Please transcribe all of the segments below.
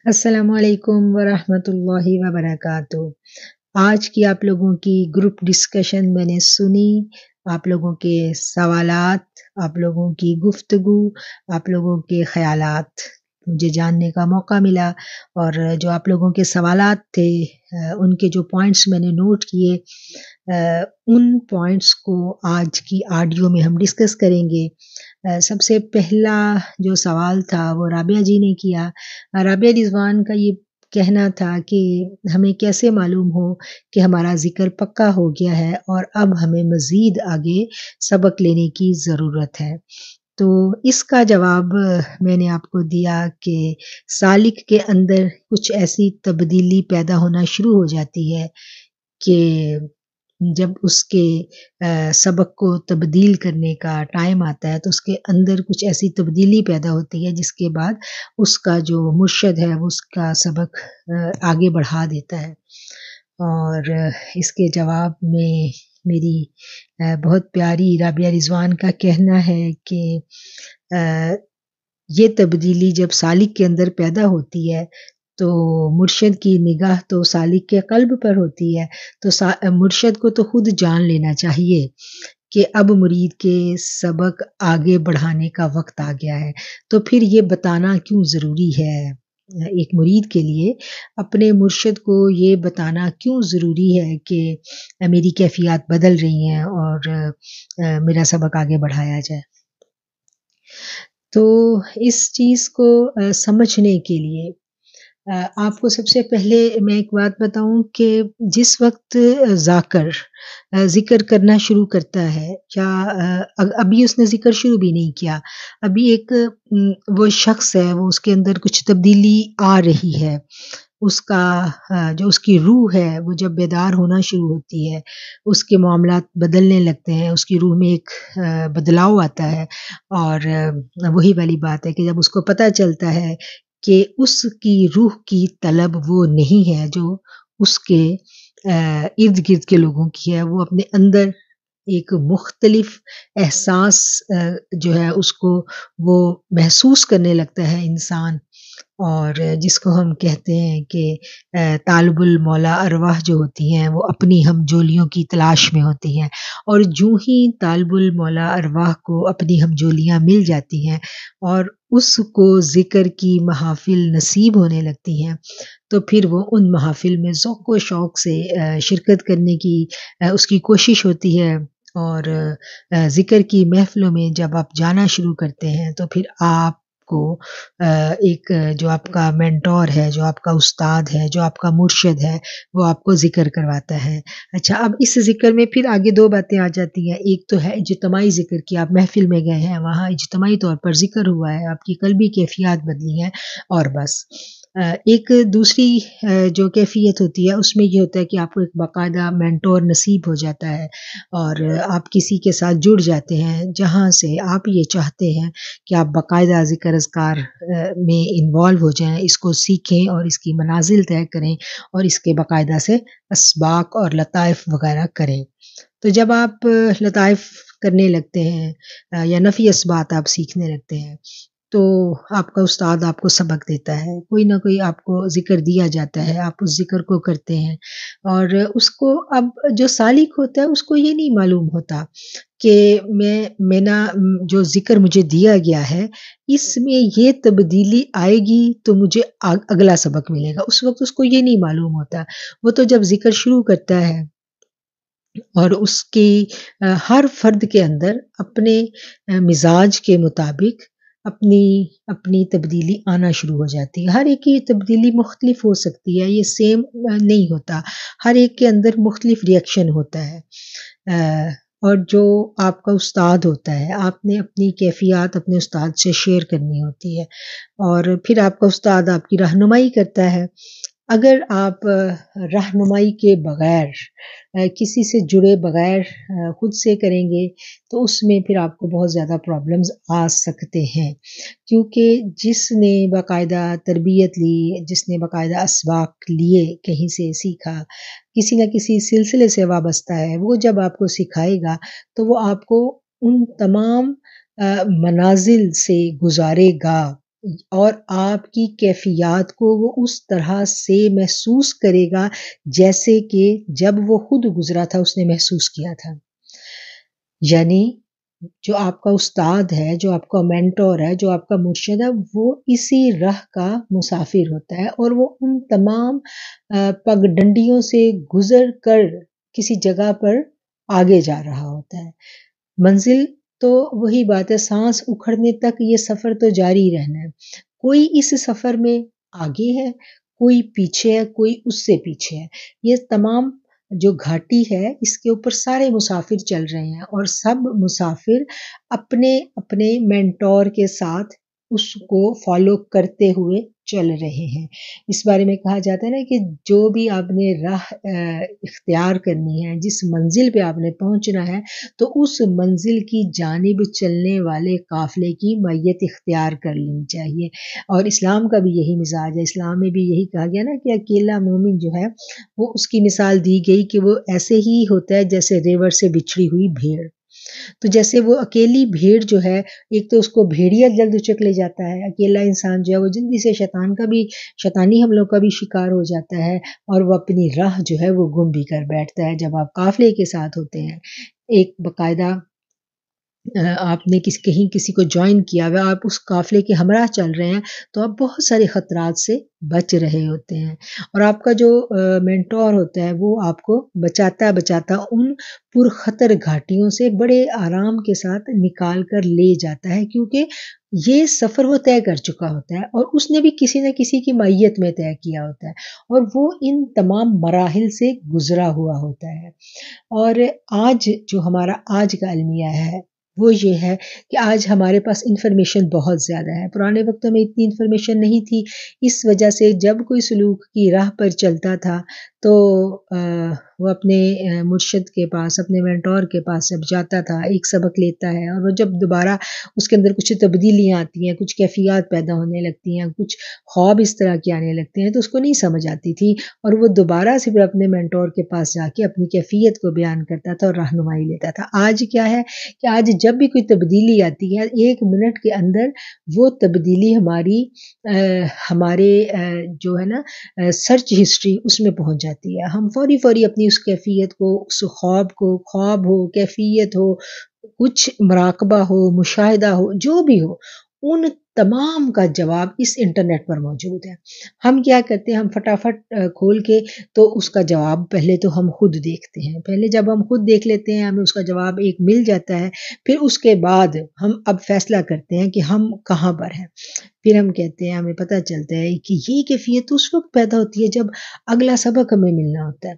السلام علیکم ورحمۃ اللہ وبرکاتہ۔ آج کی آپ لوگوں کی گروپ ڈسکشن میں نے سنی، آپ لوگوں کے سوالات، آپ لوگوں کی گفتگو، آپ لوگوں کے خیالات مجھے جاننے کا موقع ملا، اور جو آپ لوگوں کے سوالات تھے ان کے جو پوائنٹس میں نے نوٹ کیے، ان پوائنٹس کو آج کی آڈیو میں ہم ڈسکس کریں گے۔ سب سے پہلا جو سوال تھا وہ رابعہ جی نے کیا۔ رابعہ رضوان کا یہ کہنا تھا کہ ہمیں کیسے معلوم ہو کہ ہمارا ذکر پکا ہو گیا ہے اور اب ہمیں مزید آگے سبق لینے کی ضرورت ہے۔ تو اس کا جواب میں نے آپ کو دیا کہ سالک کے اندر کچھ ایسی تبدیلی پیدا ہونا شروع ہو جاتی ہے کہ جب اس کے سبق کو تبدیل کرنے کا ٹائم آتا ہے تو اس کے اندر کچھ ایسی تبدیلی پیدا ہوتی ہے جس کے بعد اس کا جو مرشد ہے وہ اس کا سبق آگے بڑھا دیتا ہے۔ اور اس کے جواب میں میری بہت پیاری رابعہ رضوان کا کہنا ہے کہ یہ تبدیلی جب سالک کے اندر پیدا ہوتی ہے تو مرشد کی نگاہ تو سالک کے قلب پر ہوتی ہے، تو مرشد کو تو خود جان لینا چاہیے کہ اب مرید کے سبق آگے بڑھانے کا وقت آ گیا ہے۔ تو پھر یہ بتانا کیوں ضروری ہے، ایک مرید کے لیے اپنے مرشد کو یہ بتانا کیوں ضروری ہے کہ میری کیفیات بدل رہی ہیں اور میرا سبق آگے بڑھایا جائے۔ تو اس چیز کو سمجھنے کے لیے آپ کو سب سے پہلے میں ایک بات بتاؤں کہ جس وقت ذکر کرنا شروع کرتا ہے، یا ابھی اس نے ذکر شروع بھی نہیں کیا، ابھی ایک وہ شخص ہے، وہ اس کے اندر کچھ تبدیلی آ رہی ہے، اس کا جو اس کی روح ہے وہ جب بیدار ہونا شروع ہوتی ہے، اس کے معاملات بدلنے لگتے ہیں، اس کی روح میں ایک بدلاؤ آتا ہے، اور وہی والی بات ہے کہ جب اس کو پتہ چلتا ہے کہ اس کی روح کی طلب وہ نہیں ہے جو اس کے ارد گرد کے لوگوں کی ہے، وہ اپنے اندر ایک مختلف احساس جو ہے اس کو وہ محسوس کرنے لگتا ہے انسان، اور جس کو ہم کہتے ہیں کہ طالب المولا ارواح جو ہوتی ہیں وہ اپنی ہم جولیوں کی تلاش میں ہوتی ہیں، اور جو ہی طالب المولا ارواح کو اپنی ہم جولیاں مل جاتی ہیں اور اس کو ذکر کی محافل نصیب ہونے لگتی ہیں، تو پھر وہ ان محافل میں ذوق و شوق سے شرکت کرنے کی اس کی کوشش ہوتی ہے، اور ذکر کی محفلوں میں جب آپ جانا شروع کرتے ہیں تو پھر آپ کو ایک جو آپ کا مینٹور ہے، جو آپ کا استاد ہے، جو آپ کا مرشد ہے، وہ آپ کو ذکر کرواتا ہے۔ اچھا، اب اس ذکر میں پھر آگے دو باتیں آ جاتی ہیں، ایک تو ہے اجتماعی ذکر کی، آپ محفل میں گئے ہیں، وہاں اجتماعی طور پر ذکر ہوا ہے، آپ کی قلبی کیفیات بدلی ہیں، اور بس۔ ایک دوسری جو کیفیت ہوتی ہے اس میں یہ ہوتا ہے کہ آپ کو ایک باقاعدہ مینٹور نصیب ہو جاتا ہے، اور آپ کسی کے ساتھ جڑ جاتے ہیں جہاں سے آپ یہ چاہتے ہیں کہ آپ باقاعدہ ذکر اذکار میں انوالو ہو جائیں، اس کو سیکھیں اور اس کی منازل طے کریں اور اس کے باقاعدہ سے اسباق اور لطائف وغیرہ کریں۔ تو جب آپ لطائف کرنے لگتے ہیں یا نفی اثبات آپ سیکھنے لگتے ہیں تو آپ کا استاد آپ کو سبق دیتا ہے، کوئی نہ کوئی آپ کو ذکر دیا جاتا ہے، آپ اس ذکر کو کرتے ہیں، اور اس کو اب جو سالک ہوتا ہے اس کو یہ نہیں معلوم ہوتا کہ میں جو ذکر مجھے دیا گیا ہے اس میں یہ تبدیلی آئے گی تو مجھے اگلا سبق ملے گا، اس وقت اس کو یہ نہیں معلوم ہوتا۔ وہ تو جب ذکر شروع کرتا ہے اور اس کی ہر فرد کے اندر اپنے مزاج کے مطابق اپنی تبدیلی آنا شروع ہو جاتی ہے۔ ہر ایک کی تبدیلی مختلف ہو سکتی ہے، یہ سیم نہیں ہوتا، ہر ایک کے اندر مختلف ریئیکشن ہوتا ہے، اور جو آپ کا استاد ہوتا ہے آپ نے اپنی کیفیات اپنے استاد سے شیئر کرنی ہوتی ہے، اور پھر آپ کا استاد آپ کی رہنمائی کرتا ہے۔ اگر آپ رہنمائی کے بغیر کسی سے جڑے بغیر خود سے کریں گے تو اس میں پھر آپ کو بہت زیادہ پرابلمز آ سکتے ہیں، کیونکہ جس نے باقاعدہ تربیت لی، جس نے باقاعدہ اسباق لیے، کہیں سے سیکھا، کسی نہ کسی سلسلے سے وابستہ ہے، وہ جب آپ کو سکھائے گا تو وہ آپ کو ان تمام منازل سے گزارے گا اور آپ کی کیفیات کو وہ اس طرح سے محسوس کرے گا جیسے کہ جب وہ خود گزرا تھا اس نے محسوس کیا تھا۔ یعنی جو آپ کا استاد ہے، جو آپ کا مینٹور ہے، جو آپ کا مرشد ہے، وہ اسی راہ کا مسافر ہوتا ہے اور وہ ان تمام پگڈنڈیوں سے گزر کر کسی جگہ پر آگے جا رہا ہوتا ہے۔ منزل تو وہی بات ہے، سانس اکھڑنے تک یہ سفر تو جاری رہنا ہے۔ کوئی اس سفر میں آگے ہے، کوئی پیچھے ہے، کوئی اس سے پیچھے ہے۔ یہ تمام جو گھاٹی ہے اس کے اوپر سارے مسافر چل رہے ہیں اور سب مسافر اپنے اپنے مینٹور کے ساتھ اس کو فالو کرتے ہوئے چل رہے ہیں۔ اس بارے میں کہا جاتا ہے نا کہ جو بھی آپ نے راہ اختیار کرنی ہے، جس منزل پہ آپ نے پہنچنا ہے، تو اس منزل کی جانب چلنے والے قافلے کی معیت اختیار کر لینی چاہیے۔ اور اسلام کا بھی یہی مزاج ہے، اسلام میں بھی یہی کہا گیا نا کہ اکیلا مومن جو ہے وہ اس کی مثال دی گئی کہ وہ ایسے ہی ہوتا ہے جیسے ریوڑ سے بچھڑی ہوئی بھیڑ۔ تو جیسے وہ اکیلی بھیڑ جو ہے، ایک تو اس کو بھیڑیا جلد اچک لے جاتا ہے، اکیلا انسان جو ہے وہ جلدی سے شیطانی حملوں کا بھی شکار ہو جاتا ہے اور وہ اپنی راہ جو ہے وہ گم بھی کر بیٹھتا ہے۔ جب آپ قافلے کے ساتھ ہوتے ہیں، ایک باقاعدہ آپ نے کہیں کسی کو جوائن کیا ہوا، آپ اس قافلے کے ہمراہ چل رہے ہیں، تو آپ بہت سارے خطرات سے بچ رہے ہوتے ہیں اور آپ کا جو مینٹور ہوتا ہے وہ آپ کو بچاتا ان پرخطر گھاٹیوں سے بڑے آرام کے ساتھ نکال کر لے جاتا ہے، کیونکہ یہ سفر وہ طے کر چکا ہوتا ہے اور اس نے بھی کسی نہ کسی کی معیت میں طے کیا ہوتا ہے اور وہ ان تمام مراحل سے گزرا ہوا ہوتا ہے۔ اور آج جو ہمارا آج کا المیہ ہے وہ یہ ہے کہ آج ہمارے پاس انفارمیشن بہت زیادہ ہے۔ پرانے وقتوں میں اتنی انفارمیشن نہیں تھی، اس وجہ سے جب کوئی سلوک کی راہ پر چلتا تھا تو وہ اپنے مرشد کے پاس، اپنے مینٹور کے پاس جب جاتا تھا، ایک سبق لیتا ہے اور وہ جب دوبارہ اس کے اندر کچھ تبدیلیاں آتی ہیں، کچھ کیفیات پیدا ہونے لگتی ہیں، کچھ خواب اس طرح کے آنے لگتے ہیں تو اس کو نہیں سمجھ آتی تھی اور وہ دوبارہ سے پھر اپنے مینٹور کے پاس جا کے اپنی کیفیت کو بیان کرتا تھا اور رہنمائی لیتا تھا۔ آج کیا ہے کہ آج جب بھی کوئی تبدیلی آتی ہے، 1 منٹ کے اندر وہ تبدیلی ہمارے جو ہے نا سرچ ہسٹری اس میں پہنچ جاتی ہے۔ ہم فوری اپنی اس کیفیت کو، اس خواب ہو، کیفیت ہو، کچھ مراقبہ ہو، مشاہدہ ہو، جو بھی ہو، ان تمام کا جواب اس انٹرنیٹ پر موجود ہے۔ ہم کیا کرتے ہیں، ہم فٹافٹ کھول کے تو اس کا جواب پہلے تو ہم خود دیکھتے ہیں۔ پہلے جب ہم خود دیکھ لیتے ہیں، ہمیں اس کا جواب ایک مل جاتا ہے، پھر اس کے بعد ہم اب فیصلہ کرتے ہیں کہ ہم کہاں پر ہیں۔ پھر ہم کہتے ہیں، ہمیں پتہ چلتا ہے کہ یہ کیفیت اس وقت پیدا ہوتی ہے جب اگلا سبق ہمیں ملنا ہوتا ہے،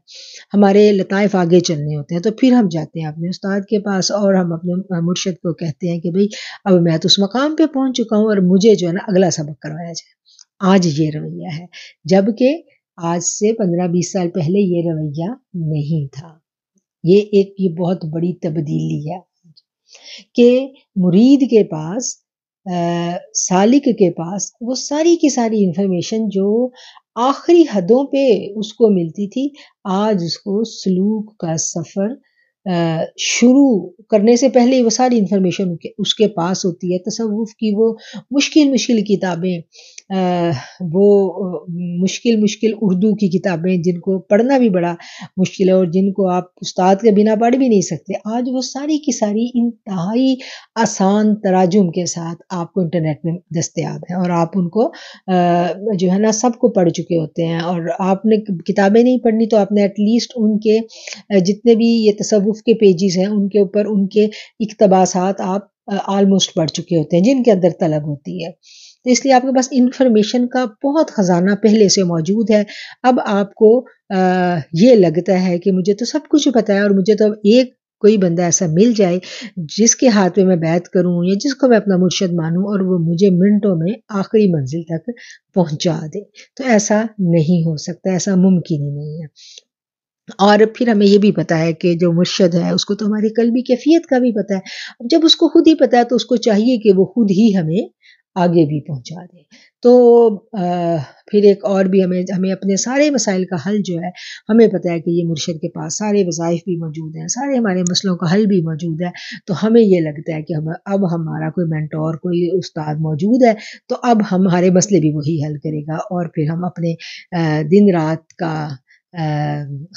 ہمارے لطائف آگے چلنے ہوتے ہیں، تو پھر ہم جاتے ہیں اپنے استاد کے پاس اور ہم اپنے مرشد کو کہتے ہیں کہ بھئی اب میں تو اس مقام پہ پہنچ چکا ہوں اور مجھے جو ہے نا اگلا سبق کروایا جائے۔ آج یہ رویہ ہے، جبکہ آج سے 15-20 سال پہلے یہ رویہ نہیں تھا۔ یہ بہت بڑی تبدیلی ہے کہ مرید کے پاس، سالک کے پاس وہ ساری کی ساری انفارمیشن جو آخری حدوں پہ اس کو ملتی تھی، آج اس کو سلوک کا سفر شروع کرنے سے پہلے وہ ساری انفارمیشن اس کے پاس ہوتی ہے۔ تصوف کی وہ مشکل کتابیں، وہ مشکل اردو کی کتابیں جن کو پڑھنا بھی بڑا مشکل ہے اور جن کو آپ استاد کے بنا پڑھ بھی نہیں سکتے، آج وہ ساری کی ساری انتہائی آسان تراجم کے ساتھ آپ کو انٹرنیٹ میں دستیاب ہیں اور آپ ان کو جو ہے نا سب کو پڑھ چکے ہوتے ہیں۔ اور آپ نے کتابیں نہیں پڑھنی تو آپ نے ایٹ لیسٹ ان کے جتنے بھی یہ تصوف کے پیجز ہیں ان کے اوپر ان کے اقتباسات آپ آلموسٹ پڑھ چکے ہوتے ہیں جن کے اندر طلب ہوتی ہے۔ تو اس لیے آپ کے پاس انفارمیشن کا بہت خزانہ پہلے سے موجود ہے۔ اب آپ کو یہ لگتا ہے کہ مجھے تو سب کچھ پتہ ہے اور مجھے تو کوئی بندہ ایسا مل جائے جس کے ہاتھ میں بیعت کروں یا جس کو میں اپنا مرشد مانوں اور وہ مجھے منٹوں میں آخری منزل تک پہنچا دے۔ تو ایسا نہیں ہو سکتا، ایسا ممکن ہی نہیں ہے۔ اور پھر ہمیں یہ بھی پتا ہے کہ جو مرشد ہے اس کو تو ہماری قلبی کیفیت کا بھی پتا ہے۔ اب جب اس کو خود ہی پتا ہے تو اس کو چاہیے کہ وہ خود ہی ہمیں آگے بھی پہنچا دے۔ تو پھر ایک اور بھی ہمیں اپنے سارے مسائل کا حل جو ہے، ہمیں پتہ ہے کہ یہ مرشد کے پاس سارے وظائف بھی موجود ہیں، سارے ہمارے مسئلوں کا حل بھی موجود ہے، تو ہمیں یہ لگتا ہے کہ اب ہمارا کوئی مینٹور، کوئی استاد موجود ہے، تو اب ہمارے مسئلے بھی وہی حل کرے گا، اور پھر ہم اپنے دن رات کا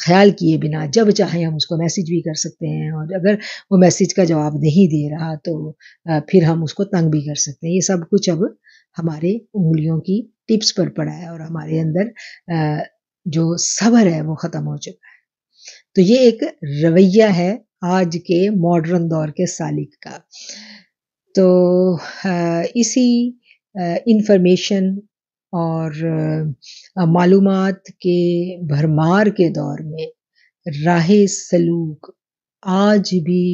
خیال کیے بنا جب چاہیں ہم اس کو میسج بھی کر سکتے ہیں، اور اگر وہ میسج کا جواب نہیں دے رہا تو پھر ہم اس کو تنگ بھی کر سکتے ہیں۔ یہ سب کچھ اب ہمارے انگلیوں کی ٹپس پر پڑا ہے، اور ہمارے اندر جو صبر ہے وہ ختم ہو چکا ہے۔ تو یہ ایک رویہ ہے آج کے ماڈرن دور کے سالک کا۔ تو اسی انفارمیشن اور معلومات کے بھرمار کے دور میں راہ سلوک آج بھی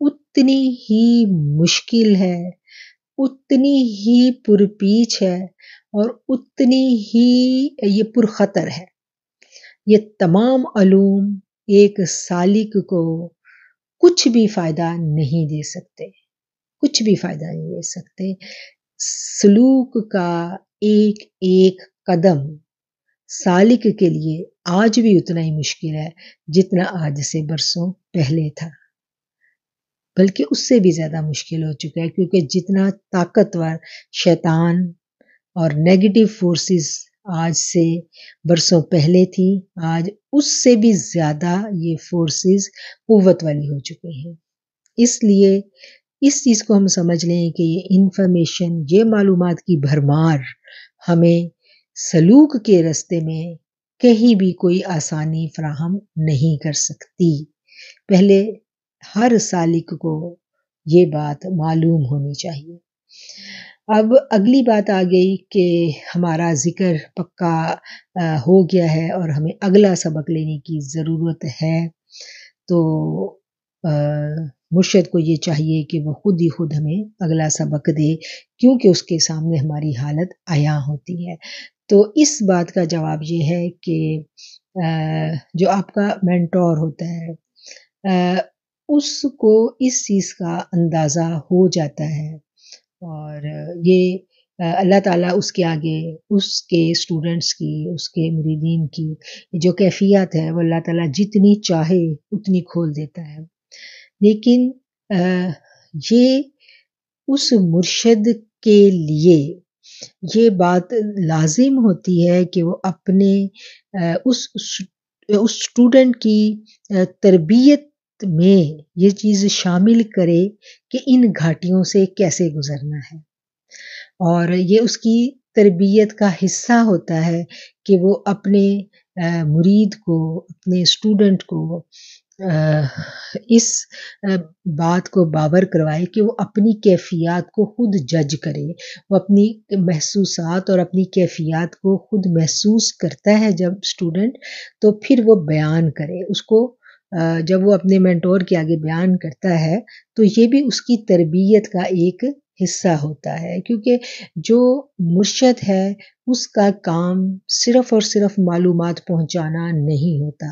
اتنی ہی مشکل ہے، اتنی ہی پرپیچ ہے، اور اتنی ہی یہ پرخطر ہے۔ یہ تمام علوم ایک سالک کو کچھ بھی فائدہ نہیں دے سکتے، کچھ بھی فائدہ نہیں دے سکتے۔ سلوک کا ایک ایک قدم سالک کے لیے آج بھی اتنا ہی مشکل ہے جتنا آج سے برسوں پہلے تھا، بلکہ اس سے بھی زیادہ مشکل ہو چکا ہے، کیونکہ جتنا طاقتور شیطان اور نیگیٹو فورسز آج سے برسوں پہلے تھی، آج اس سے بھی زیادہ یہ فورسز قوت والی ہو چکے ہیں۔ اس لیے اس چیز کو ہم سمجھ لیں کہ یہ انفارمیشن، یہ معلومات کی بھرمار ہمیں سلوک کے راستے میں کہیں بھی کوئی آسانی فراہم نہیں کر سکتی۔ پہلے ہر سالک کو یہ بات معلوم ہونی چاہیے۔ اب اگلی بات آ گئی کہ ہمارا ذکر پکا ہو گیا ہے اور ہمیں اگلا سبق لینے کی ضرورت ہے، تو مرشد کو یہ چاہیے کہ وہ خود ہی خود ہمیں اگلا سبق دے، کیونکہ اس کے سامنے ہماری حالت عیاں ہوتی ہے۔ تو اس بات کا جواب یہ ہے کہ جو آپ کا مینٹور ہوتا ہے اس کو اس چیز کا اندازہ ہو جاتا ہے، اور یہ اللہ تعالیٰ اس کے آگے اس کے اسٹوڈنٹس کی، اس کے مریدین کی جو کیفیت ہے وہ اللہ تعالیٰ جتنی چاہے اتنی کھول دیتا ہے، لیکن یہ اس مرشد کے لیے یہ بات لازم ہوتی ہے کہ وہ اپنے اس اسٹوڈنٹ کی تربیت میں یہ چیز شامل کرے کہ ان گھاٹیوں سے کیسے گزرنا ہے، اور یہ اس کی تربیت کا حصہ ہوتا ہے کہ وہ اپنے مرید کو، اپنے اسٹوڈنٹ کو اس بات کو باور کروائے کہ وہ اپنی کیفیات کو خود جج کرے، وہ اپنی محسوسات اور اپنی کیفیات کو خود محسوس کرتا ہے جب اسٹوڈنٹ، تو پھر وہ بیان کرے اس کو۔ جب وہ اپنے مینٹور کے آگے بیان کرتا ہے تو یہ بھی اس کی تربیت کا ایک حصہ ہوتا ہے، کیونکہ جو مرشد ہے اس کا کام صرف اور صرف معلومات پہنچانا نہیں ہوتا،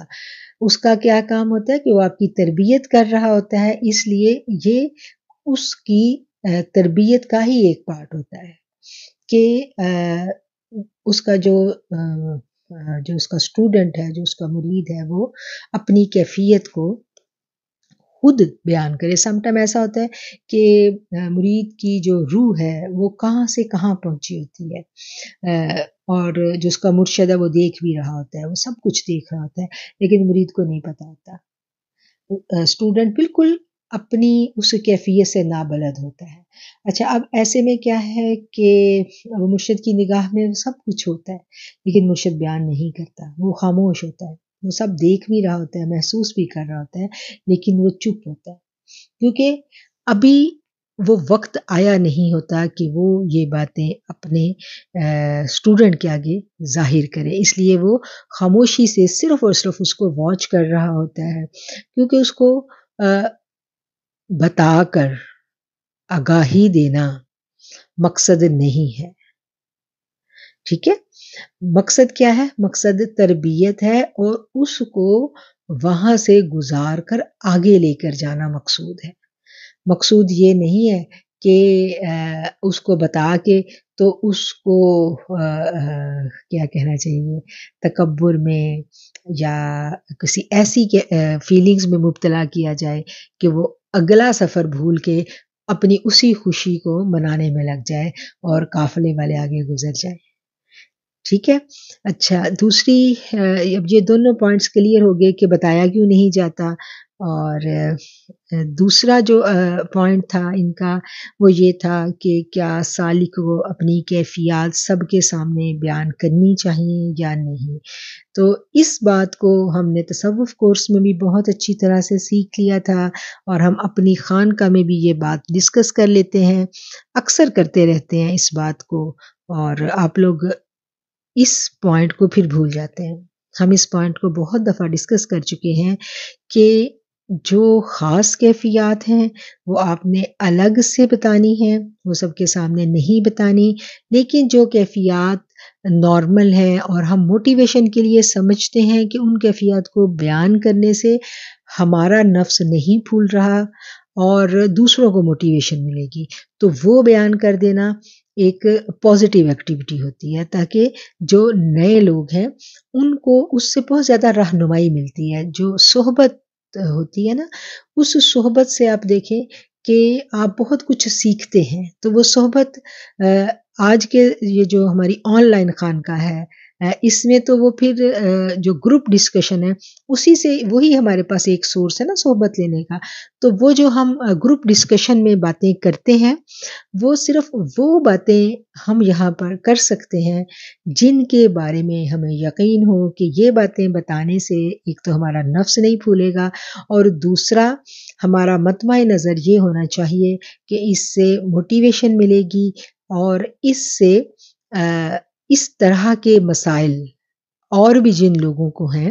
اس کا کیا کام ہوتا ہے کہ وہ آپ کی تربیت کر رہا ہوتا ہے، اس لیے یہ اس کی تربیت کا ہی ایک پارٹ ہوتا ہے کہ اس کا جو اس کا اسٹوڈنٹ ہے، جو اس کا مرید ہے، وہ اپنی کیفیت کو خود بیان کرے۔ سم ٹائم ایسا ہوتا ہے کہ مرید کی جو روح ہے وہ کہاں سے کہاں پہنچی ہوتی ہے، اور جو اس کا مرشد ہے وہ دیکھ بھی رہا ہوتا ہے، وہ سب کچھ دیکھ رہا ہوتا ہے، لیکن مرید کو نہیں پتہ ہوتا۔ اسٹوڈنٹ بالکل اپنی اس کیفیت سے نابلد ہوتا ہے۔ اچھا، اب ایسے میں کیا ہے کہ مرشد کی نگاہ میں سب کچھ ہوتا ہے، لیکن مرشد بیان نہیں کرتا، وہ خاموش ہوتا ہے، وہ سب دیکھ بھی رہا ہوتا ہے، محسوس بھی کر رہا ہوتا ہے، لیکن وہ چپ ہوتا ہے، کیونکہ ابھی وہ وقت آیا نہیں ہوتا کہ وہ یہ باتیں اپنے اسٹوڈنٹ کے آگے ظاہر کرے، اس لیے وہ خاموشی سے صرف اور صرف اس کو واچ کر رہا ہوتا ہے، کیونکہ اس کو بتا کر آگاہی دینا مقصد نہیں ہے۔ ٹھیک ہے، مقصد کیا ہے؟ مقصد تربیت ہے، اور اس کو وہاں سے گزار کر آگے لے کر جانا مقصود ہے۔ مقصود یہ نہیں ہے کہ اس کو بتا کے تو اس کو کیا کہنا چاہیے، تکبر میں یا کسی ایسی فیلنگز میں مبتلا کیا جائے کہ وہ اگلا سفر بھول کے اپنی اسی خوشی کو منانے میں لگ جائے اور قافلے والے آگے گزر جائیں۔ ٹھیک ہے؟ اچھا، دوسری اب یہ دونوں پوائنٹس کلیئر ہو گئے کہ بتایا کیوں نہیں جاتا، اور دوسرا جو پوائنٹ تھا ان کا وہ یہ تھا کہ کیا سالک کو اپنی کیفیات سب کے سامنے بیان کرنی چاہیے یا نہیں۔ تو اس بات کو ہم نے تصوف کورس میں بھی بہت اچھی طرح سے سیکھ لیا تھا، اور ہم اپنی خانقاہ میں بھی یہ بات ڈسکس کر لیتے ہیں، اکثر کرتے رہتے ہیں اس بات کو، اور آپ لوگ اس پوائنٹ کو پھر بھول جاتے ہیں۔ ہم اس پوائنٹ کو بہت دفعہ ڈسکس کر چکے ہیں کہ جو خاص کیفیات ہیں وہ آپ نے الگ سے بتانی ہیں، وہ سب کے سامنے نہیں بتانی، لیکن جو کیفیات نارمل ہے اور ہم موٹیویشن کے لیے سمجھتے ہیں کہ ان کیفیات کو بیان کرنے سے ہمارا نفس نہیں پھول رہا اور دوسروں کو موٹیویشن ملے گی، تو وہ بیان کر دینا ایک پازیٹیو ایکٹیویٹی ہوتی ہے، تاکہ جو نئے لوگ ہیں ان کو اس سے بہت زیادہ رہنمائی ملتی ہے۔ جو صحبت ہوتی ہے نا، اس صحبت سے آپ دیکھیں کہ آپ بہت کچھ سیکھتے ہیں۔ تو وہ صحبت آج کے یہ جو ہماری آن لائن خانقاہ ہے، اس میں تو وہ پھر جو گروپ ڈسکشن ہے اسی سے، وہی ہمارے پاس ایک سورس ہے نا صحبت لینے کا۔ تو وہ جو ہم گروپ ڈسکشن میں باتیں کرتے ہیں، وہ صرف وہ باتیں ہم یہاں پر کر سکتے ہیں جن کے بارے میں ہمیں یقین ہو کہ یہ باتیں بتانے سے ایک تو ہمارا نفس نہیں پھولے گا، اور دوسرا ہمارا مطمع نظر یہ ہونا چاہیے کہ اس سے موٹیویشن ملے گی، اور اس سے اس طرح کے مسائل اور بھی جن لوگوں کو ہیں،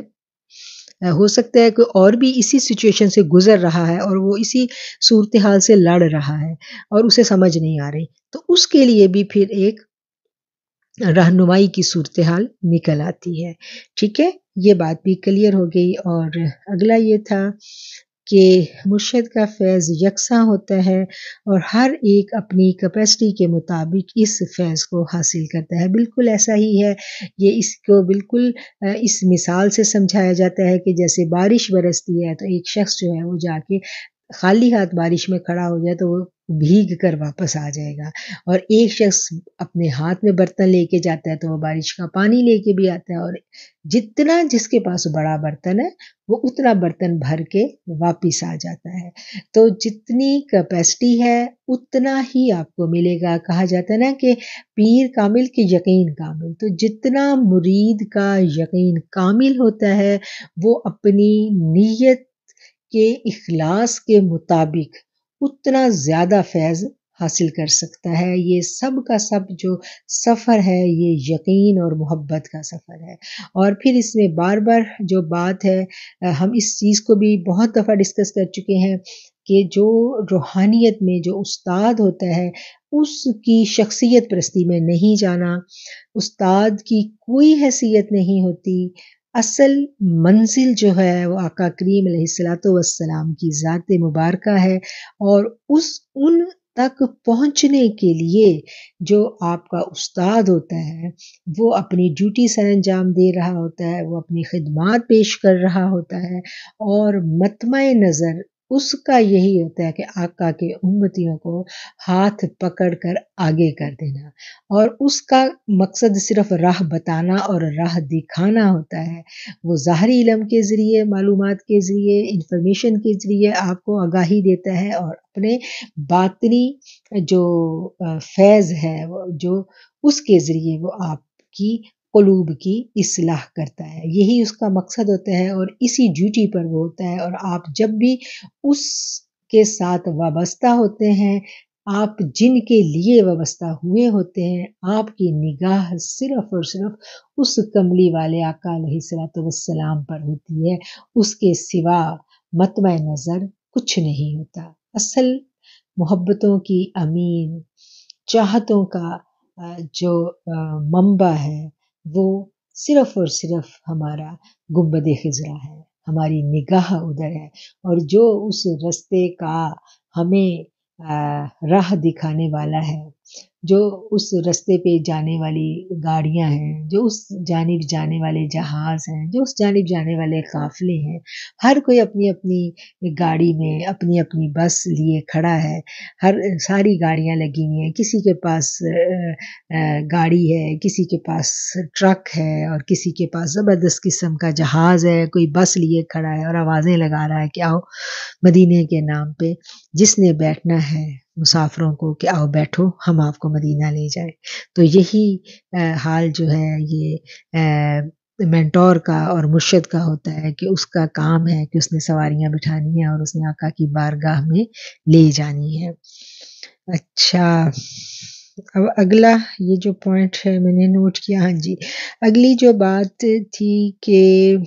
ہو سکتا ہے کہ اور بھی اسی سچویشن سے گزر رہا ہے اور وہ اسی صورتحال سے لڑ رہا ہے اور اسے سمجھ نہیں آ رہی، تو اس کے لیے بھی پھر ایک رہنمائی کی صورتحال نکل آتی ہے۔ ٹھیک ہے، یہ بات بھی کلیئر ہو گئی۔ اور اگلا یہ تھا کہ مرشد کا فیض یکساں ہوتا ہے اور ہر ایک اپنی کیپیسٹی کے مطابق اس فیض کو حاصل کرتا ہے۔ بالکل ایسا ہی ہے، یہ اس کو بالکل اس مثال سے سمجھایا جاتا ہے کہ جیسے بارش برستی ہے تو ایک شخص جو ہے وہ جا کے خالی ہاتھ بارش میں کھڑا ہو جائے تو وہ بھیگ کر واپس آ جائے گا، اور ایک شخص اپنے ہاتھ میں برتن لے کے جاتا ہے تو وہ بارش کا پانی لے کے بھی آتا ہے، اور جتنا جس کے پاس بڑا برتن ہے وہ اتنا برتن بھر کے واپس آ جاتا ہے۔ تو جتنی کیپیسٹی ہے اتنا ہی آپ کو ملے گا۔ کہا جاتا ہے نا کہ پیر کامل کے یقین کامل، تو جتنا مرید کا یقین کامل ہوتا ہے وہ اپنی نیت کے اخلاص کے مطابق اتنا زیادہ فیض حاصل کر سکتا ہے۔ یہ سب کا سب جو سفر ہے یہ یقین اور محبت کا سفر ہے۔ اور پھر اس میں بار بار جو بات ہے، ہم اس چیز کو بھی بہت دفعہ ڈسکس کر چکے ہیں کہ جو روحانیت میں جو استاد ہوتا ہے اس کی شخصیت پرستی میں نہیں جانا، استاد کی کوئی حیثیت نہیں ہوتی، اصل منزل جو ہے وہ آقا کریم علیہ الصلوۃ والسلام کی ذات مبارکہ ہے، اور ان تک پہنچنے کے لیے جو آپ کا استاد ہوتا ہے وہ اپنی ڈیوٹی سر انجام دے رہا ہوتا ہے، وہ اپنی خدمات پیش کر رہا ہوتا ہے، اور مطمع نظر اس کا یہی ہوتا ہے کہ آقا کے امتیوں کو ہاتھ پکڑ کر آگے کر دینا، اور اس کا مقصد صرف راہ بتانا اور راہ دکھانا ہوتا ہے۔ وہ ظاہری علم کے ذریعے، معلومات کے ذریعے، انفارمیشن کے ذریعے آپ کو آگاہی دیتا ہے، اور اپنے باطنی جو فیض ہے جو اس کے ذریعے وہ آپ کی قلوب کی اصلاح کرتا ہے۔ یہی اس کا مقصد ہوتا ہے، اور اسی ڈیوٹی پر وہ ہوتا ہے، اور آپ جب بھی اس کے ساتھ وابستہ ہوتے ہیں، آپ جن کے لیے وابستہ ہوئے ہوتے ہیں، آپ کی نگاہ صرف اور صرف اس کملی والے آقا علیہ الصلوۃ والسلام پر ہوتی ہے، اس کے سوا مطمع نظر کچھ نہیں ہوتا۔ اصل محبتوں کی امین، چاہتوں کا جو منبع ہے وہ صرف اور صرف ہمارا گنبد خضرا ہے، ہماری نگاہ ادھر ہے، اور جو اس رستے کا ہمیں راہ دکھانے والا ہے، جو اس رستے پہ جانے والی گاڑیاں ہیں، جو اس جانب جانے والے جہاز ہیں، جو اس جانب جانے والے قافلے ہیں، ہر کوئی اپنی اپنی گاڑی میں اپنی اپنی بس لیے کھڑا ہے۔ ساری گاڑیاں لگی ہوئی ہیں، کسی کے پاس گاڑی ہے، کسی کے پاس ٹرک ہے، اور کسی کے پاس زبردست قسم کا جہاز ہے، کوئی بس لیے کھڑا ہے اور آوازیں لگا رہا ہے کہ آؤ مدینے کے نام پہ جس نے بیٹھنا ہے مسافروں کو کہ آؤ بیٹھو، ہم آپ کو مدینہ لے جائیں۔ تو یہی حال جو ہے یہ مینٹور کا اور مرشد کا ہوتا ہے کہ اس کا کام ہے کہ اس نے سواریاں بٹھانی ہیں اور اس نے آقا کی بارگاہ میں لے جانی ہے۔ اچھا، اب اگلا یہ جو پوائنٹ ہے میں نے نوٹ کیا، ہاں جی، اگلی جو بات تھی کہ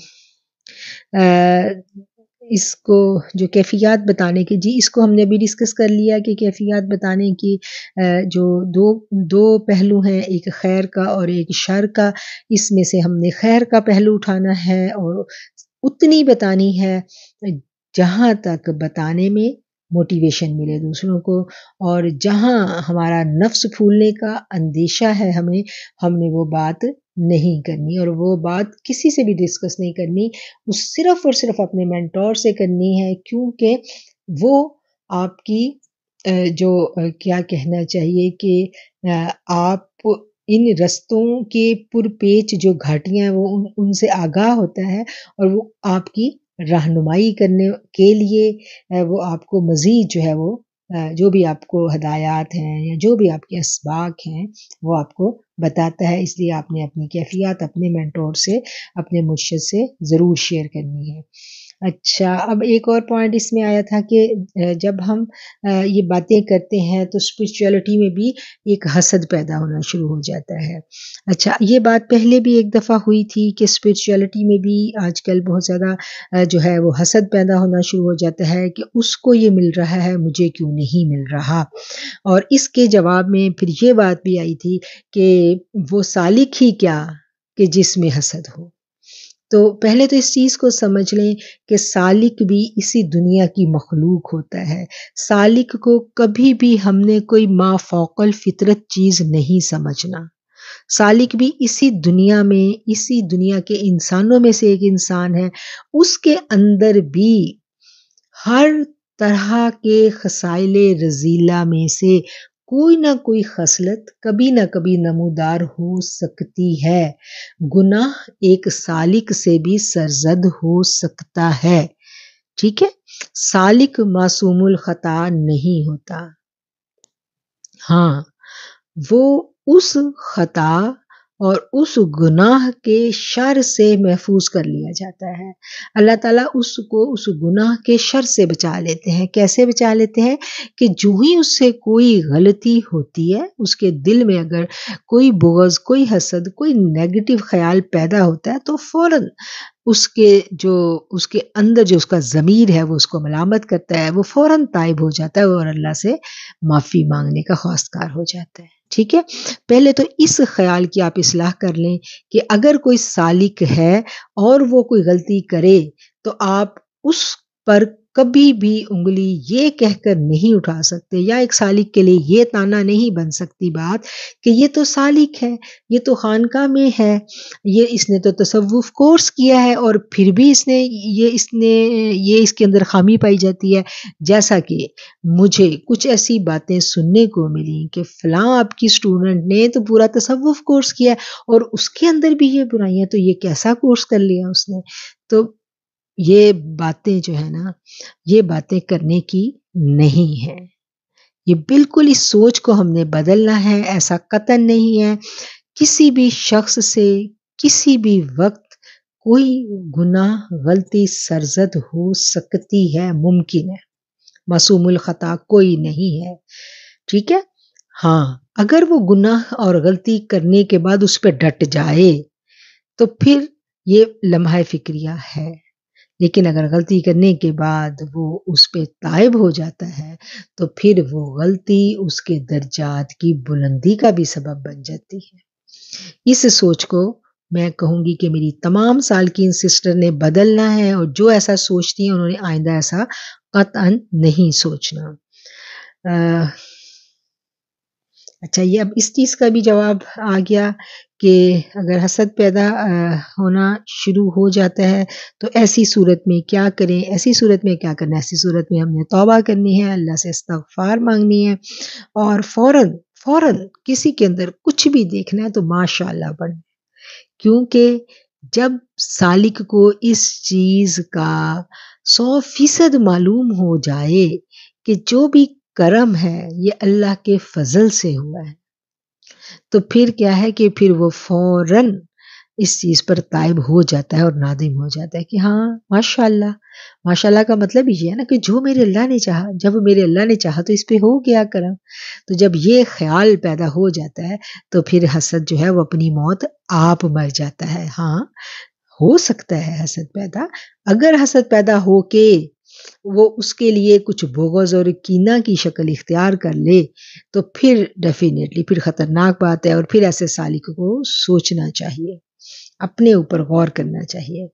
اس کو جو کیفیات بتانے کی، جی اس کو ہم نے ابھی ڈسکس کر لیا کہ کیفیات بتانے کی جو دو پہلو ہیں، ایک خیر کا اور ایک شر کا، اس میں سے ہم نے خیر کا پہلو اٹھانا ہے اور اتنی بتانی ہے جہاں تک بتانے میں موٹیویشن ملے دوسروں کو، اور جہاں ہمارا نفس پھولنے کا اندیشہ ہے ہم نے وہ بات نہیں کرنی، اور وہ بات کسی سے بھی ڈسکس نہیں کرنی، وہ صرف اور صرف اپنے مینٹور سے کرنی ہے، کیونکہ وہ آپ کی جو کیا کہنا چاہیے کہ آپ ان رستوں کے پرپیچ جو گھاٹیاں ہیں وہ ان سے آگاہ ہوتا ہے، اور وہ آپ کی رہنمائی کرنے کے لیے وہ آپ کو مزید جو ہے وہ جو بھی آپ کو ہدایات ہیں یا جو بھی آپ کے اسباق ہیں وہ آپ کو بتاتا ہے۔ اس لیے آپ نے اپنی کیفیات اپنے مینٹور سے، اپنے مرشد سے ضرور شیئر کرنی ہے۔ اچھا، اب ایک اور پوائنٹ اس میں آیا تھا کہ جب ہم یہ باتیں کرتے ہیں تو اسپرچولیٹی میں بھی ایک حسد پیدا ہونا شروع ہو جاتا ہے۔ اچھا، یہ بات پہلے بھی ایک دفعہ ہوئی تھی کہ اسپرچولیٹی میں بھی آج کل بہت زیادہ جو ہے وہ حسد پیدا ہونا شروع ہو جاتا ہے کہ اس کو یہ مل رہا ہے، مجھے کیوں نہیں مل رہا، اور اس کے جواب میں پھر یہ بات بھی آئی تھی کہ وہ سالک ہی کیا کہ جس میں حسد ہو۔ تو پہلے تو اس چیز کو سمجھ لیں کہ سالک بھی اسی دنیا کی مخلوق ہوتا ہے، سالک کو کبھی بھی ہم نے کوئی ما فوق الفطرت چیز نہیں سمجھنا، سالک بھی اسی دنیا میں، اسی دنیا کے انسانوں میں سے ایک انسان ہے، اس کے اندر بھی ہر طرح کے خصائل رذیلہ میں سے کوئی نہ کوئی خصلت کبھی نہ کبھی نمودار ہو سکتی ہے۔ گناہ ایک سالک سے بھی سرزد ہو سکتا ہے، ٹھیک ہے، سالک معصوم الخطا نہیں ہوتا، ہاں وہ اس خطا اور اس گناہ کے شر سے محفوظ کر لیا جاتا ہے۔ اللہ تعالیٰ اس کو اس گناہ کے شر سے بچا لیتے ہیں۔ کیسے بچا لیتے ہیں کہ جو ہی اس سے کوئی غلطی ہوتی ہے، اس کے دل میں اگر کوئی بغض، کوئی حسد، کوئی نیگیٹو خیال پیدا ہوتا ہے تو فوراً اس کے اندر جو اس کا ضمیر ہے وہ اس کو ملامت کرتا ہے، وہ فوراً تائب ہو جاتا ہے اور اللہ سے معافی مانگنے کا خواستگار ہو جاتا ہے، ٹھیک ہے۔ پہلے تو اس خیال کی آپ اصلاح کر لیں کہ اگر کوئی سالک ہے اور وہ کوئی غلطی کرے تو آپ اس پر کبھی بھی انگلی یہ کہہ کر نہیں اٹھا سکتے، یا ایک سالک کے لیے یہ تانا نہیں بن سکتی بات کہ یہ تو سالک ہے، یہ تو خانقاہ میں ہے، اس نے تو تصوف کورس کیا ہے اور پھر بھی اس کے اندر خامی پائی جاتی ہے۔ جیسا کہ مجھے کچھ ایسی باتیں سننے کو ملی کہ فلاں آپ کی اسٹوڈنٹ نے تو پورا تصوف کورس کیا اور اس کے اندر بھی یہ برائیاں، تو یہ کیسا کورس کر لیا اس نے؟ تو یہ باتیں جو ہے نا، یہ باتیں کرنے کی نہیں ہے، یہ بالکل اس سوچ کو ہم نے بدلنا ہے۔ ایسا قطعاً نہیں ہے، کسی بھی شخص سے کسی بھی وقت کوئی گناہ غلطی سرزد ہو سکتی ہے، ممکن ہے، معصوم الخطا کوئی نہیں ہے، ٹھیک ہے۔ ہاں، اگر وہ گناہ اور غلطی کرنے کے بعد اس پہ ڈٹ جائے تو پھر یہ لمحہ فکریہ ہے، لیکن اگر غلطی کرنے کے بعد وہ اس پہ تائب ہو جاتا ہے تو پھر وہ غلطی اس کے درجات کی بلندی کا بھی سبب بن جاتی ہے۔ اس سوچ کو میں کہوں گی کہ میری تمام سالکین سسٹر نے بدلنا ہے، اور جو ایسا سوچتی ہیں انہوں نے آئندہ ایسا قطعاً نہیں سوچنا۔ اچھا، یہ اب اس چیز کا بھی جواب آ گیا کہ اگر حسد پیدا ہونا شروع ہو جاتا ہے تو ایسی صورت میں کیا کریں، ایسی صورت میں کیا کرنا ہے؟ ایسی صورت میں ہم نے توبہ کرنی ہے، اللہ سے استغفار مانگنی ہے، اور فوراً کسی کے اندر کچھ بھی دیکھنا ہے تو ماشاء اللہ پڑھنا ہے، کیونکہ جب سالک کو اس چیز کا 100% معلوم ہو جائے کہ جو بھی کرم ہے یہ اللہ کے فضل سے ہوا ہے، تو پھر کیا ہے کہ پھر وہ فوراً اس چیز پر تائب ہو جاتا ہے اور نادم ہو جاتا ہے کہ ہاں ماشاءاللہ۔ ماشاءاللہ کا مطلب یہ ہے نا کہ جو میرے اللہ نے چاہا، جب میرے اللہ نے چاہا تو اس پہ ہو گیا کرم۔ تو جب یہ خیال پیدا ہو جاتا ہے تو پھر حسد جو ہے وہ اپنی موت آپ مر جاتا ہے۔ ہاں ہو سکتا ہے حسد پیدا، اگر حسد پیدا ہو کے وہ اس کے لیے کچھ بغض اور کینہ کی شکل اختیار کر لے تو پھر ڈیفینیٹلی پھر خطرناک بات ہے، اور پھر ایسے سالک کو سوچنا چاہیے، اپنے اوپر غور کرنا چاہیے۔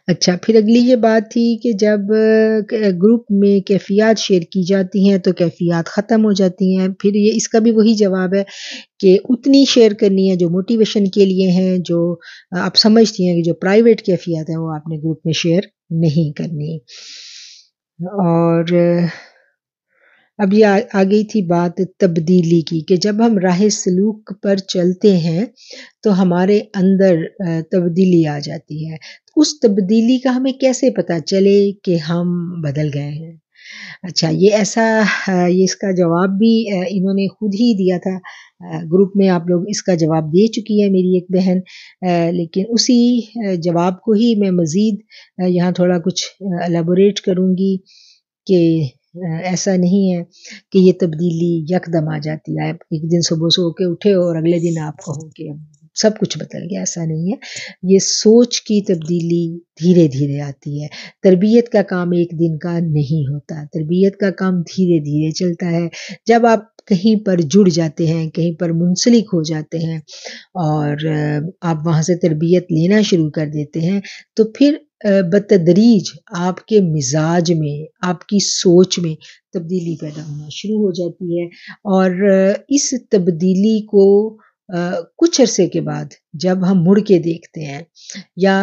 اچھا، پھر اگلی یہ بات تھی کہ جب گروپ میں کیفیات شیئر کی جاتی ہیں تو کیفیات ختم ہو جاتی ہیں۔ پھر یہ اس کا بھی وہی جواب ہے کہ اتنی شیئر کرنی ہے جو موٹیویشن کے لیے ہیں، جو آپ سمجھتی ہیں کہ جو پرائیویٹ کیفیات ہیں وہ آپ نے گروپ میں شیئر نہیں کرنی۔ اور اب یہ آ گئی تھی بات تبدیلی کی کہ جب ہم راہ سلوک پر چلتے ہیں تو ہمارے اندر تبدیلی آ جاتی ہے، اس تبدیلی کا ہمیں کیسے پتہ چلے کہ ہم بدل گئے ہیں؟ اچھا، یہ ایسا یہ اس کا جواب بھی انہوں نے خود ہی دیا تھا گروپ میں، آپ لوگ اس کا جواب دے چکی ہے میری ایک بہن، لیکن اسی جواب کو ہی میں مزید یہاں تھوڑا کچھ الیبوریٹ کروں گی کہ ایسا نہیں ہے کہ یہ تبدیلی یکدم آ جاتی ہے، ایک دن صبح سو کے اٹھے اور اگلے دن آپ کہو کہ سب کچھ بدل گیا، ایسا نہیں ہے۔ یہ سوچ کی تبدیلی دھیرے دھیرے آتی ہے، تربیت کا کام ایک دن کا نہیں ہوتا، تربیت کا کام دھیرے دھیرے چلتا ہے۔ جب آپ کہیں پر جڑ جاتے ہیں، کہیں پر منسلک ہو جاتے ہیں اور آپ وہاں سے تربیت لینا شروع کر دیتے ہیں تو پھر بتدریج آپ کے مزاج میں، آپ کی سوچ میں تبدیلی پیدا ہونا شروع ہو جاتی ہے، اور اس تبدیلی کو کچھ عرصے کے بعد جب ہم مڑ کے دیکھتے ہیں یا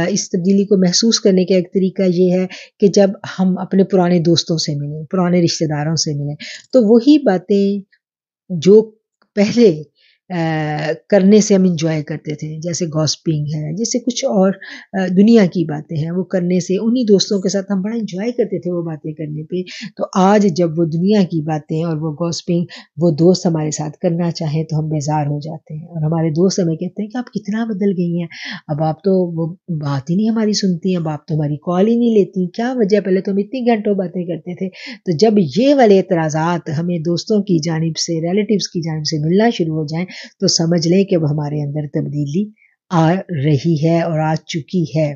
اس تبدیلی کو محسوس کرنے کا ایک طریقہ یہ ہے کہ جب ہم اپنے پرانے دوستوں سے ملیں، پرانے رشتہ داروں سے ملیں تو وہی باتیں جو پہلے کرنے سے ہم انجوائے کرتے تھے، جیسے گاسپنگ ہے، جیسے کچھ اور دنیا کی باتیں ہیں، وہ کرنے سے انہی دوستوں کے ساتھ ہم بڑا انجوائے کرتے تھے وہ باتیں کرنے پہ، تو آج جب وہ دنیا کی باتیں اور وہ گاسپنگ وہ دوست ہمارے ساتھ کرنا چاہیں تو ہم بیزار ہو جاتے ہیں، اور ہمارے دوست ہمیں کہتے ہیں کہ آپ کتنا بدل گئی ہیں، اب آپ تو وہ بات ہی نہیں ہماری سنتی ہیں، اب آپ تو ہماری کال ہی نہیں لیتی، کیا وجہ؟ پہلے تو ہم اتنی گھنٹوں باتیں کرتے تھے۔ تو جب یہ والے اعتراضات ہمیں دوستوں کی جانب سے، ریلیٹیوز کی جانب سے ملنا شروع ہو جائیں تو سمجھ لیں کہ اب ہمارے اندر تبدیلی آ رہی ہے اور آ چکی ہے۔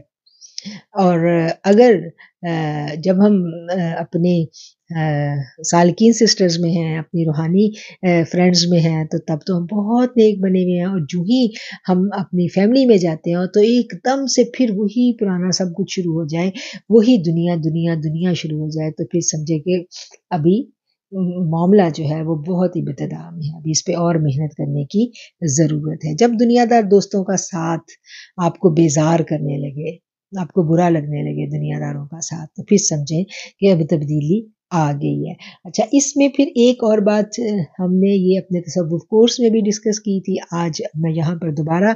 اور اگر جب ہم اپنے سالکین سسٹرز میں ہیں، اپنی روحانی فرینڈز میں ہیں تو تب تو ہم بہت نیک بنے ہوئے ہیں، اور جو ہی ہم اپنی فیملی میں جاتے ہیں تو ایک دم سے پھر وہی پرانا سب کچھ شروع ہو جائے، وہی دنیا دنیا دنیا شروع ہو جائے تو پھر سمجھے کہ ابھی معاملہ جو ہے وہ بہت ہی ابتدا میں ہے، ابھی اس پہ اور محنت کرنے کی ضرورت ہے۔ جب دنیا دار دوستوں کا ساتھ آپ کو بیزار کرنے لگے، آپ کو برا لگنے لگے دنیا داروں کا ساتھ، تو پھر سمجھیں کہ اب تبدیلی آ گئی ہے۔ اچھا، اس میں پھر ایک اور بات ہم نے یہ اپنے تصوف کورس میں بھی ڈسکس کی تھی، آج میں یہاں پر دوبارہ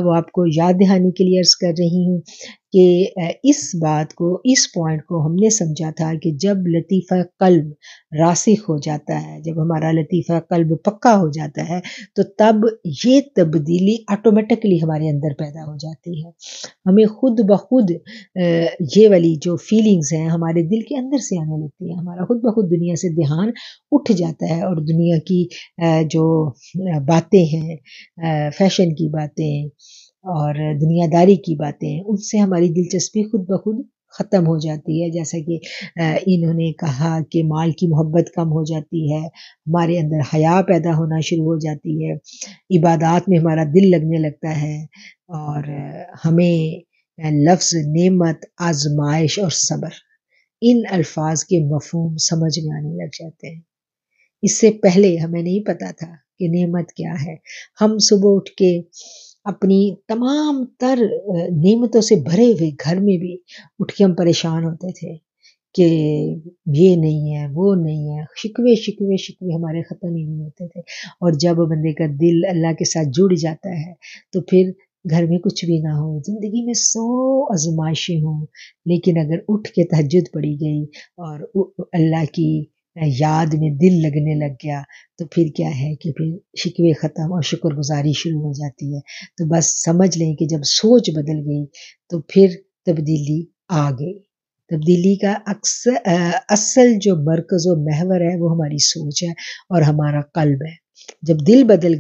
وہ آپ کو یاد دہانی کے لیے عرض کر رہی ہوں کہ اس بات کو، اس پوائنٹ کو ہم نے سمجھا تھا کہ جب لطیفہ قلب راسخ ہو جاتا ہے، جب ہمارا لطیفہ قلب پکا ہو جاتا ہے تو تب یہ تبدیلی آٹومیٹکلی ہمارے اندر پیدا ہو جاتی ہے، ہمیں خود بخود یہ والی جو فیلنگز ہیں ہمارے دل کے اندر سے آنے لگتی ہیں، ہمارا خود بخود دنیا سے دھیان اٹھ جاتا ہے، اور دنیا کی جو باتیں ہیں، فیشن کی باتیں اور دنیا داری کی باتیں، ان سے ہماری دلچسپی خود بخود ختم ہو جاتی ہے، جیسا کہ انہوں نے کہا کہ مال کی محبت کم ہو جاتی ہے، ہمارے اندر حیا پیدا ہونا شروع ہو جاتی ہے، عبادات میں ہمارا دل لگنے لگتا ہے، اور ہمیں لفظ نعمت، آزمائش اور صبر ان الفاظ کے مفہوم سمجھ میں آنے لگ جاتے ہیں۔ اس سے پہلے ہمیں نہیں پتا تھا کہ نعمت کیا ہے۔ ہم صبح اٹھ کے اپنی تمام تر نعمتوں سے بھرے ہوئے گھر میں بھی اٹھ کے ہم پریشان ہوتے تھے کہ یہ نہیں ہے، وہ نہیں ہے، شکوے ہمارے ختم ہی نہیں ہوتے تھے۔ اور جب بندے کا دل اللہ کے ساتھ جڑ جاتا ہے تو پھر گھر میں کچھ بھی نہ ہو، زندگی میں 100 آزمائشیں ہوں، لیکن اگر اٹھ کے تہجد پڑھی گئی اور اللہ کی یاد میں دل لگنے لگ گیا تو پھر کیا ہے کہ پھر شکوے ختم اور شکر گزاری شروع ہو جاتی ہے۔ تو بس سمجھ لیں کہ جب سوچ بدل گئی تو پھر تبدیلی آ گئی۔ تبدیلی کا اصل جو مرکز و محور ہے وہ ہماری سوچ ہے اور ہمارا قلب ہے۔ جب دل بدل